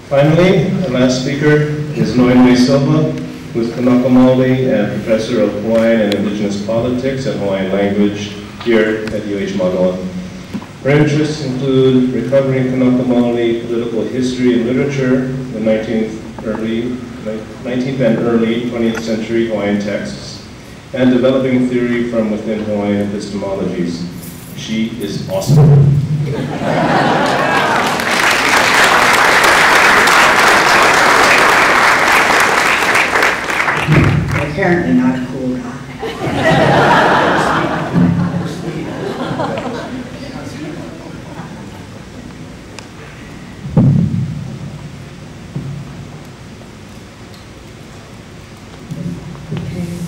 Finally, the last speaker is Noenoe Silva, who is Kanaka Maoli and Professor of Hawaiian and Indigenous Politics and Hawaiian Language here at UH Mānoa. Her interests include recovering Kanaka Maoli political history and literature, the 19th and early 20th century Hawaiian texts, and developing theory from within Hawaiian epistemologies. She is awesome. Apparently not a cool guy.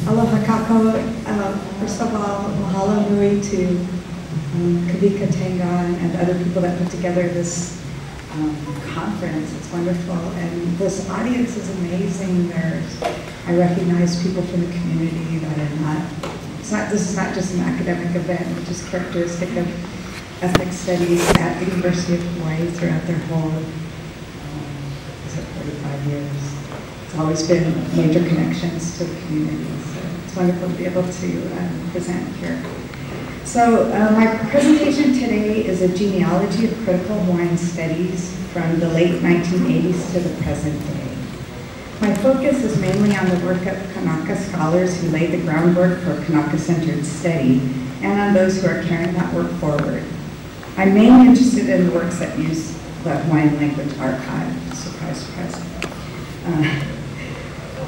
Aloha kako. First of all, mahalo nui to Kavika Tenga and other people that put together this conference. It's wonderful, and this audience is amazing. I recognize people from the community that are not. This is not just an academic event, which is characteristic of ethnic studies at the University of Hawai'i throughout their whole 45 years. It's always been major connections to the community, so it's wonderful to be able to present here. So my presentation today is a genealogy of critical Hawaiian studies from the late 1980s to the present day. My focus is mainly on the work of Kanaka scholars who laid the groundwork for Kanaka-centered study and on those who are carrying that work forward. I'm mainly interested in the works that use the Hawaiian Language Archive. Surprise, surprise.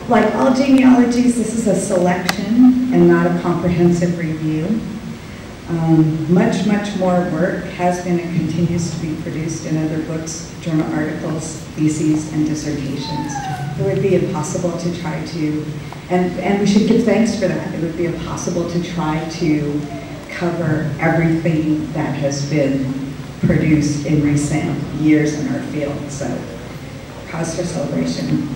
Like all genealogies, this is a selection and not a comprehensive review. Much more work has been and continues to be produced in other books, journal articles, theses, and dissertations. It would be impossible to try to, and we should give thanks for that, it would be impossible to try to cover everything that has been produced in recent years in our field, so cause for celebration.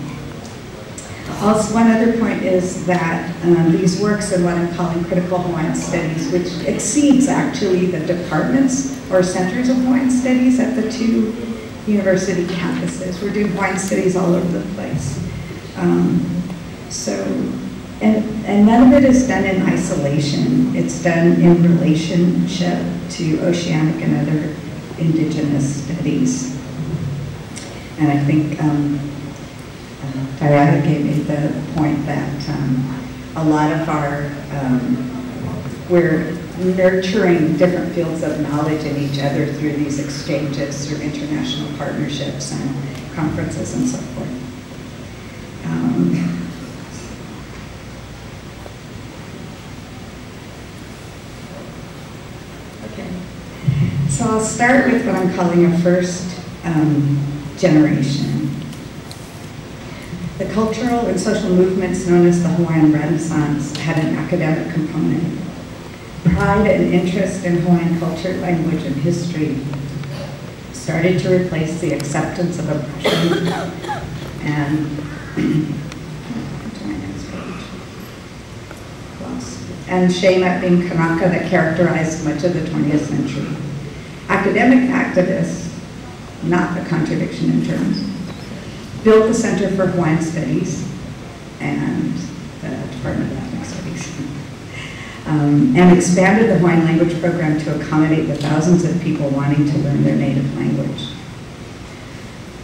Also, one other point is that these works in what I'm calling critical Hawaiian studies, which exceeds actually the departments or centers of Hawaiian studies at the two university campuses. We're doing Hawaiian studies all over the place. And none of it is done in isolation. It's done in relationship to oceanic and other indigenous studies. And I think Taiaiake made the point that a lot of our, we're nurturing different fields of knowledge in each other through these exchanges, through international partnerships and conferences and so forth. Okay, so I'll start with what I'm calling a first generation. The cultural and social movements known as the Hawaiian Renaissance had an academic component. Pride and interest in Hawaiian culture, language, and history started to replace the acceptance of oppression and shame at being Kanaka that characterized much of the 20th century. Academic activists, not a contradiction in terms, built the Center for Hawaiian Studies and the Department of Ethnic Studies, and expanded the Hawaiian language program to accommodate the thousands of people wanting to learn their native language.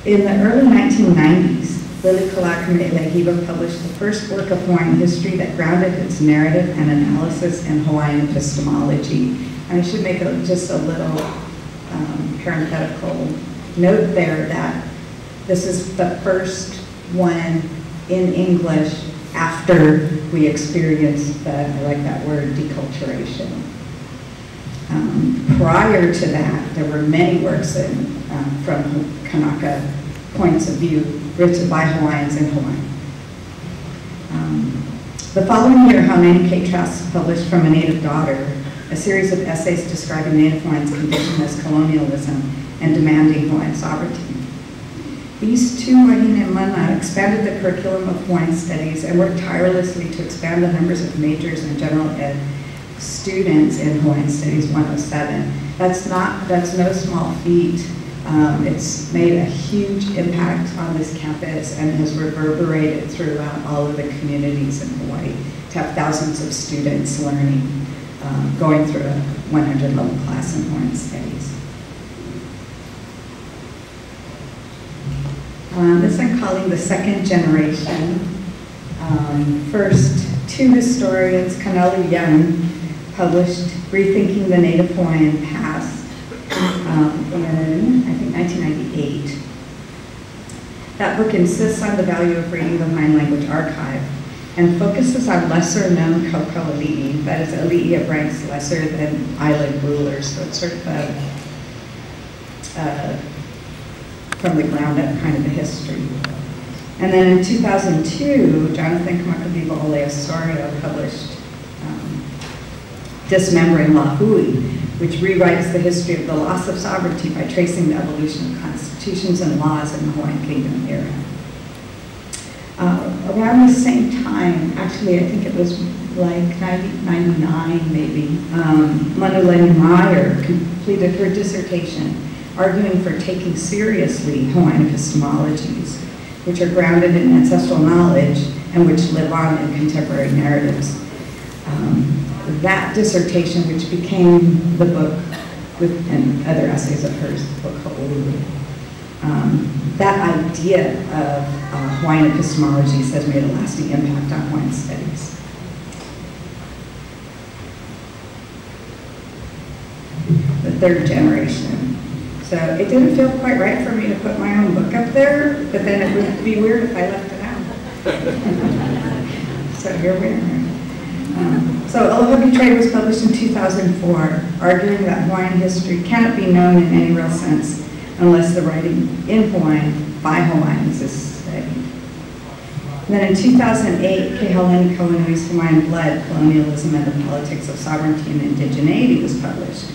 In the early 1990s, Lili Kalakame'elehiwa published the first work of Hawaiian history that grounded its narrative and analysis in Hawaiian epistemology. And I should make just a little parenthetical note there that this is the first one in English after we experienced the, I like that word, deculturation. Prior to that, there were many works from Kanaka points of view written by Hawaiians in Hawaii. The following year, Haunani Trask published From a Native Daughter, a series of essays describing Native Hawaiians' condition as colonialism and demanding Hawaiian sovereignty. These two wahine and mana expanded the curriculum of Hawaiian studies and worked tirelessly to expand the numbers of majors and general ed students in Hawaiian Studies 107. That's no small feat. It's made a huge impact on this campus and has reverberated throughout all of the communities in Hawaii to have thousands of students learning, going through a 100-level class in Hawaiian Studies. This I'm calling the second generation. First, two historians, Kanaka Young, published Rethinking the Native Hawaiian Past in, I think, 1998. That book insists on the value of reading the Hawaiian Language Archive and focuses on lesser-known Kauka ali'i, that is, ali'i of ranks lesser than island rulers, so it's sort of from the ground up kind of a history. And then in 2002, Jonathan Kamakawiwa Osorio published Dismembering Lahui, which rewrites the history of the loss of sovereignty by tracing the evolution of constitutions and laws in the Hawaiian Kingdom era. Around the same time, actually I think it was like 99 maybe, Mānoa Meyer completed her dissertation arguing for taking seriously Hawaiian epistemologies, which are grounded in ancestral knowledge and which live on in contemporary narratives. That dissertation, which became the book and other essays of hers, the book Ha'olu, that idea of Hawaiian epistemologies has made a lasting impact on Hawaiian studies. The third generation. So it didn't feel quite right for me to put my own book up there, but then it would be weird if I left it out. So here we are. So Aloha Betrayed was published in 2004, arguing that Hawaiian history cannot be known in any real sense unless the writing in Hawaiian by Hawaiians is studied. And then in 2008, Kehaulani Kauanui's Hawaiian Blood, Colonialism and the Politics of Sovereignty and Indigeneity was published,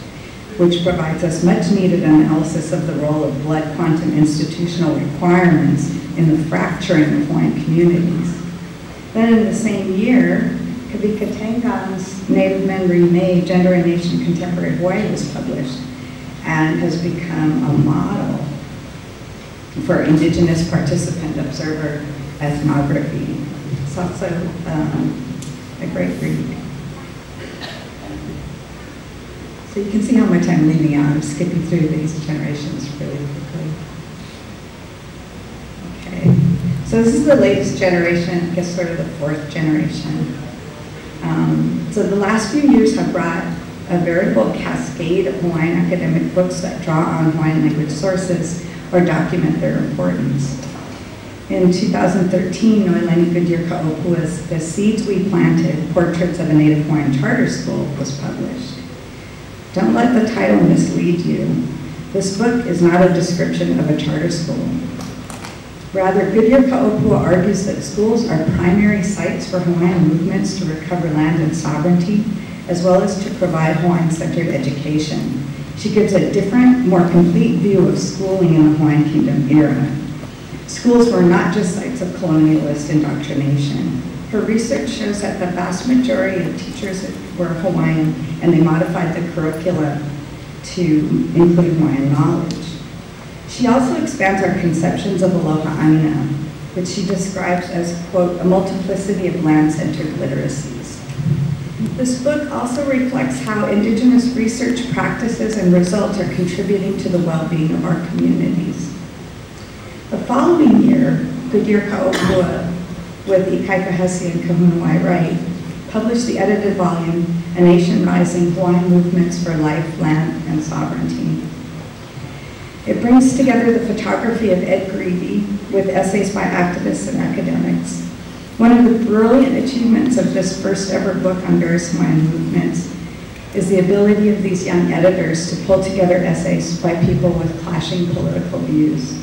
which provides us much needed analysis of the role of blood quantum institutional requirements in the fracturing of Hawaiian communities. Then in the same year, Kavika Tengan's Native Men Remade, Gender and Nation Contemporary Hawaii was published and has become a model for Indigenous participant observer ethnography. It's also a great read. So you can see how much I'm leaving out. I'm skipping through these generations really quickly. Okay, so this is the latest generation, I guess sort of the fourth generation. So the last few years have brought a veritable cascade of Hawaiian academic books that draw on Hawaiian language sources or document their importance. In 2013, Noelani Goodyear Ka'opua's The Seeds We Planted, Portraits of a Native Hawaiian Charter School was published. Don't let the title mislead you. This book is not a description of a charter school. Rather, Goodyear Ka'opua argues that schools are primary sites for Hawaiian movements to recover land and sovereignty, as well as to provide Hawaiian-centered education. She gives a different, more complete view of schooling in the Hawaiian Kingdom era. Schools were not just sites of colonialist indoctrination. Her research shows that the vast majority of teachers were Hawaiian, and they modified the curricula to include Hawaiian knowledge. She also expands our conceptions of aloha aina, which she describes as, quote, a multiplicity of land-centered literacies. This book also reflects how Indigenous research practices and results are contributing to the well-being of our communities. The following year, Goodyear Ka'opua, with Ikaika Hesse and Kahuna Wright, published the edited volume, A Nation Rising, Hawaiian Movements for Life, Land, and Sovereignty. It brings together the photography of Ed Greevy with essays by activists and academics. One of the brilliant achievements of this first ever book on various Hawaiian movements is the ability of these young editors to pull together essays by people with clashing political views.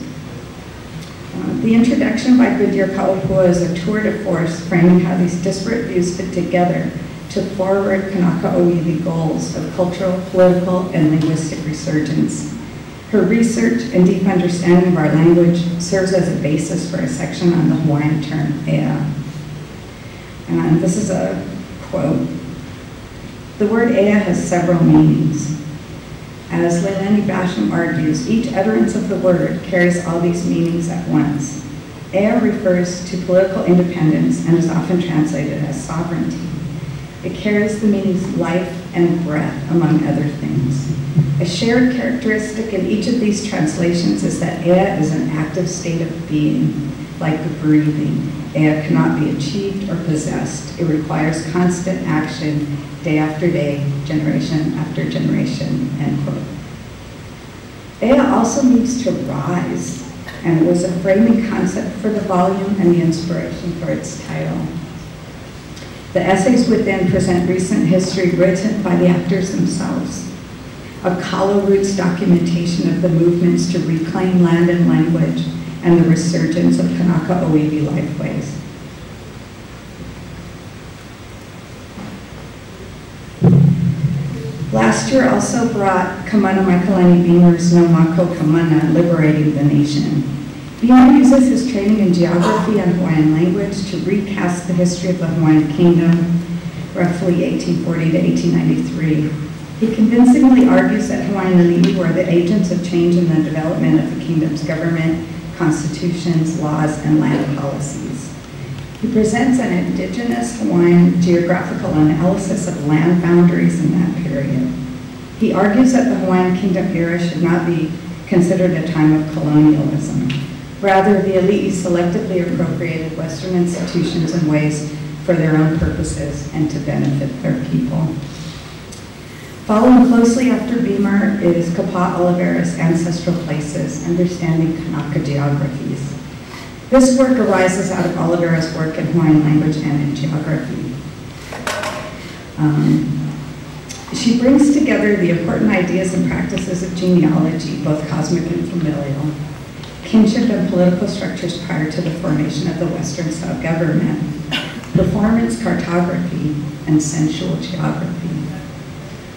The introduction by Goodyear Ka'opua is a tour de force framing how these disparate views fit together to forward Kanaka Maoli goals of cultural, political, and linguistic resurgence. Her research and deep understanding of our language serves as a basis for a section on the Hawaiian term ea. And this is a quote. The word ea has several meanings. As Leilani Basham argues, each utterance of the word carries all these meanings at once. Ea refers to political independence and is often translated as sovereignty. It carries the meanings life and breath, among other things. A shared characteristic in each of these translations is that Ea is an active state of being, like breathing. Ea cannot be achieved or possessed. It requires constant action, day after day, generation after generation, end quote. Ea also means to rise, and it was a framing concept for the volume and the inspiration for its title. The essays within present recent history written by the actors themselves, a Kalo Roots documentation of the movements to reclaim land and language and the resurgence of Kanaka Maoli lifeways. Last year also brought Kamana Maikalani Beamer's No Mako Kamana, Liberating the Nation. Beamer uses his training in geography and Hawaiian language to recast the history of the Hawaiian Kingdom, roughly 1840 to 1893. He convincingly argues that Hawaiian elite were the agents of change in the development of the kingdom's government, constitutions, laws, and land policies. He presents an indigenous Hawaiian geographical analysis of land boundaries in that period. He argues that the Hawaiian Kingdom era should not be considered a time of colonialism. Rather, the elite selectively appropriated Western institutions and ways for their own purposes and to benefit their people. Following closely after Beamer is Kapa Oliveira's Ancestral Places, Understanding Kanaka Geographies. This work arises out of Oliveira's work in Hawaiian language and in geography. She brings together the important ideas and practices of genealogy, both cosmic and familial, kinship and political structures prior to the formation of the Western self-government, performance cartography, and sensual geography.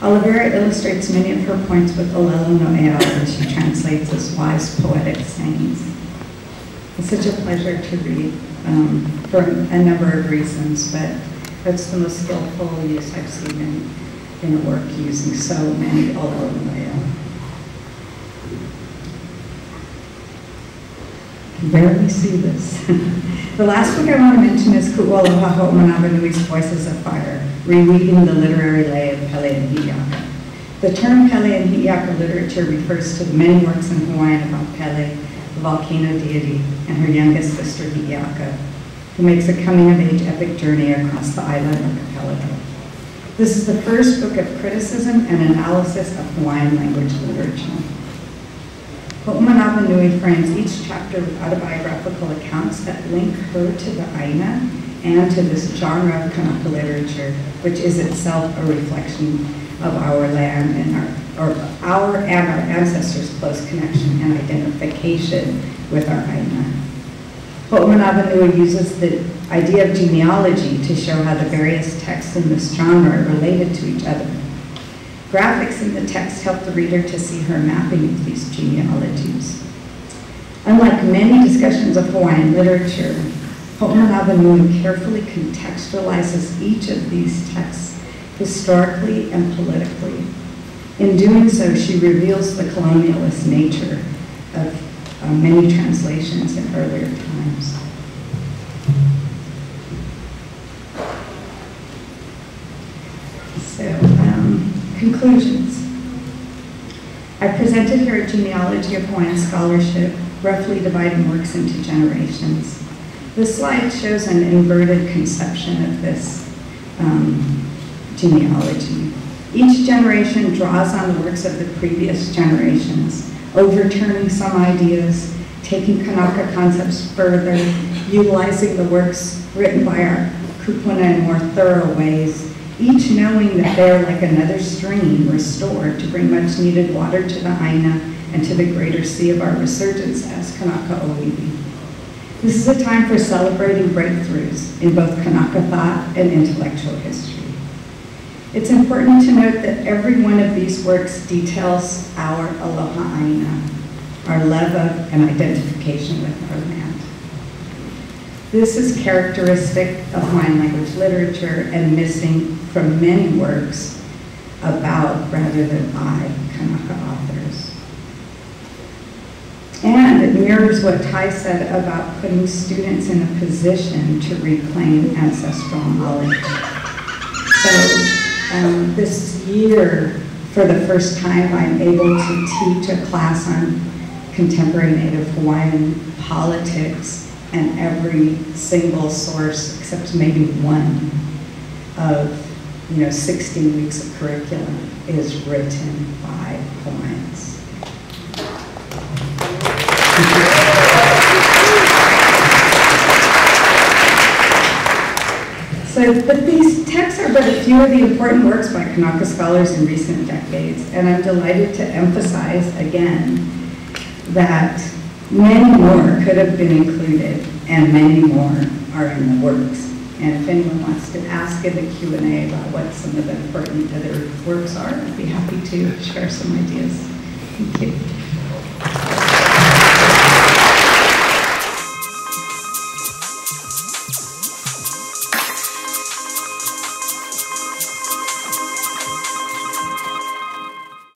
Oliveira illustrates many of her points with Olelo Noea, which she translates as wise poetic sayings. It's such a pleasure to read for a number of reasons, but that's the most skillful use I've seen in a work using so many Olelo Noea. I can barely see this. The last book I want to mention is Ku'ualoha Ho'omanawanui's Voices of Fire, Reweaving the Literary Lay of Pele and Hi'iaka. The term Pele and Hi'iaka literature refers to the many works in Hawaiian about Pele, the volcano deity, and her youngest sister Hi'iaka, who makes a coming-of-age epic journey across the island archipelago. This is the first book of criticism and analysis of Hawaiian language literature. Ho'omanawanui frames each chapter with autobiographical accounts that link her to the Aina and to this genre of Kanaka literature, which is itself a reflection of our land and our ancestors' close connection and identification with our Aina. Ho'omanawanui uses the idea of genealogy to show how the various texts in this genre are related to each other. Graphics in the text help the reader to see her mapping of these genealogies. Unlike many discussions of Hawaiian literature, Ho'omanawanui carefully contextualizes each of these texts historically and politically. In doing so, she reveals the colonialist nature of many translations in earlier times. So, conclusions. I presented here a genealogy of Hawaiian scholarship, roughly dividing works into generations. This slide shows an inverted conception of this genealogy. Each generation draws on the works of the previous generations, overturning some ideas, taking Kanaka concepts further, utilizing the works written by our kupuna in more thorough ways, each knowing that they are like another stream restored to bring much needed water to the Aina and to the greater sea of our resurgence as Kanaka Maoli. This is a time for celebrating breakthroughs in both Kanaka thought and intellectual history. It's important to note that every one of these works details our Aloha Aina, our love of and identification with our land. This is characteristic of Hawaiian language literature and missing from many works about rather than by Kanaka authors. And it mirrors what Tai said about putting students in a position to reclaim ancestral knowledge. So this year, for the first time, I'm able to teach a class on contemporary Native Hawaiian politics, and every single source, except maybe one, of 16 weeks of curriculum is written by Hawaiians. But these texts are but a few of the important works by Kanaka scholars in recent decades, and I'm delighted to emphasize again that many more could have been included, and many more are in the works. And if anyone wants to ask in the Q&A about what some of the important other works are, I'd be happy to share some ideas. Thank you.